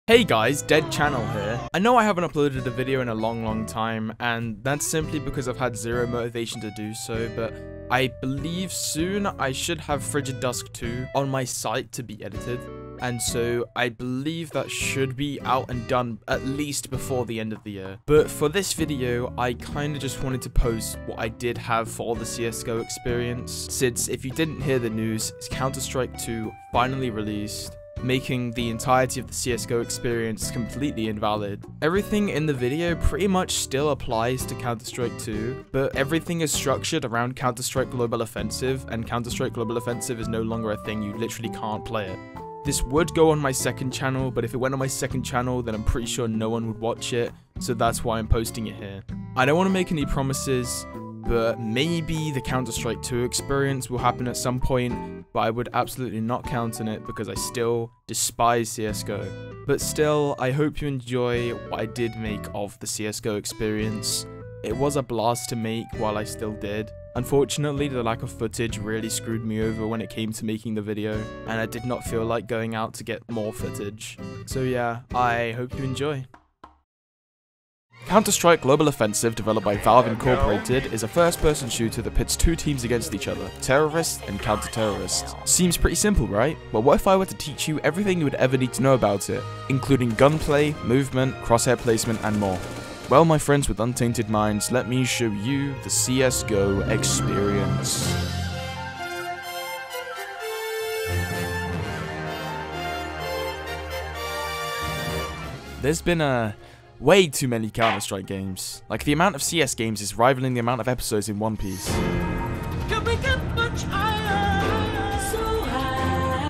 Hey guys, Dead Channel here. I know I haven't uploaded a video in a long time, and that's simply because I've had zero motivation to do so, but I believe soon I should have Frigid Dusk 2 on my site to be edited, and so I believe that should be out and done at least before the end of the year. But for this video, I kinda just wanted to post what I did have for the CSGO experience, since if you didn't hear the news, Counter-Strike 2 finally released, making the entirety of the CSGO experience completely invalid. Everything in the video pretty much still applies to Counter-Strike 2, but everything is structured around Counter-Strike Global Offensive, and Counter-Strike Global Offensive is no longer a thing. You literally can't play it. This would go on my second channel, but if it went on my second channel, then I'm pretty sure no one would watch it, so that's why I'm posting it here. I don't want to make any promises, but maybe the Counter-Strike 2 experience will happen at some point, but I would absolutely not count on it because I still despise CSGO. But still, I hope you enjoy what I did make of the CSGO experience. It was a blast to make while I still did. Unfortunately, the lack of footage really screwed me over when it came to making the video, and I did not feel like going out to get more footage. So yeah, I hope you enjoy. Counter-Strike Global Offensive, developed by Valve Incorporated, is a first-person shooter that pits two teams against each other, terrorists and counter-terrorists. Seems pretty simple, right? But what if I were to teach you everything you would ever need to know about it, including gunplay, movement, crosshair placement, and more? Well, my friends with untainted minds, let me show you the CSGO experience. There's been way too many Counter-Strike games. Like, the amount of CS games is rivaling the amount of episodes in One Piece.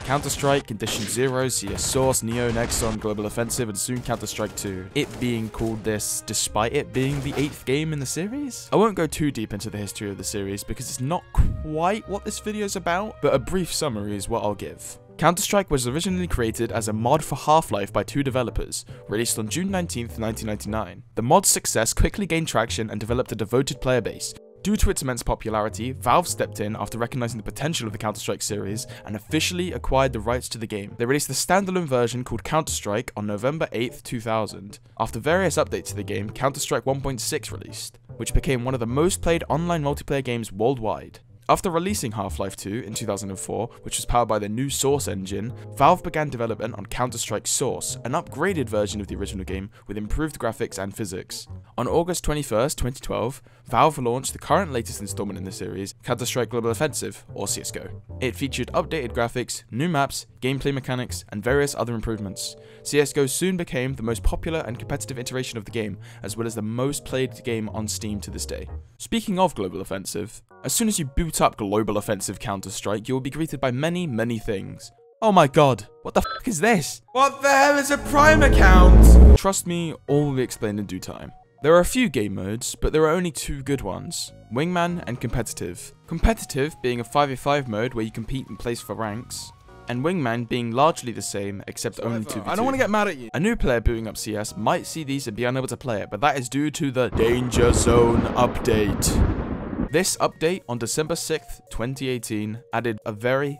Counter-Strike, Condition Zero, CS Source, Neo, Nexon, Global Offensive, and soon Counter-Strike 2. It being called this despite it being the 8th game in the series? I won't go too deep into the history of the series because it's not quite what this video is about, but a brief summary is what I'll give. Counter-Strike was originally created as a mod for Half-Life by two developers, released on June 19th, 1999. The mod's success quickly gained traction and developed a devoted player base. Due to its immense popularity, Valve stepped in after recognizing the potential of the Counter-Strike series and officially acquired the rights to the game. They released the standalone version called Counter-Strike on November 8th, 2000. After various updates to the game, Counter-Strike 1.6 released, which became one of the most played online multiplayer games worldwide. After releasing Half-Life 2 in 2004, which was powered by the new Source engine, Valve began development on Counter-Strike Source, an upgraded version of the original game with improved graphics and physics. On August 21st, 2012, Valve launched the current latest installment in the series, Counter-Strike Global Offensive, or CSGO. It featured updated graphics, new maps, gameplay mechanics, and various other improvements. CSGO soon became the most popular and competitive iteration of the game, as well as the most played game on Steam to this day. Speaking of Global Offensive, as soon as you boot up Global Offensive Counter-Strike, you will be greeted by many things. Oh my god, what the f*** is this? What the hell is a Prime account? Trust me, all will be explained in due time. There are a few game modes, but there are only two good ones, Wingman and Competitive. Competitive being a 5v5 mode where you compete and place for ranks, and Wingman being largely the same, except only 2v2. I don't want to get mad at you. A new player booting up CS might see these and be unable to play it, but that is due to the Danger Zone update. This update on December 6th, 2018 added a very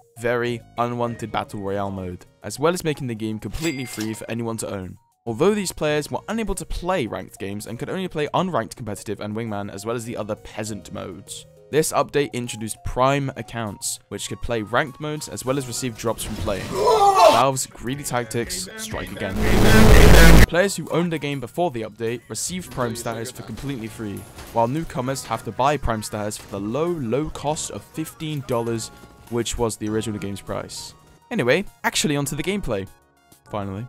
unwanted Battle Royale mode, as well as making the game completely free for anyone to own. Although these players were unable to play ranked games and could only play unranked competitive and Wingman as well as the other peasant modes. This update introduced Prime accounts, which could play ranked modes as well as receive drops from playing. Valve's greedy tactics strike again. Players who owned the game before the update received Prime status for completely free, while newcomers have to buy Prime status for the low cost of $15, which was the original game's price. Anyway, actually onto the gameplay. Finally.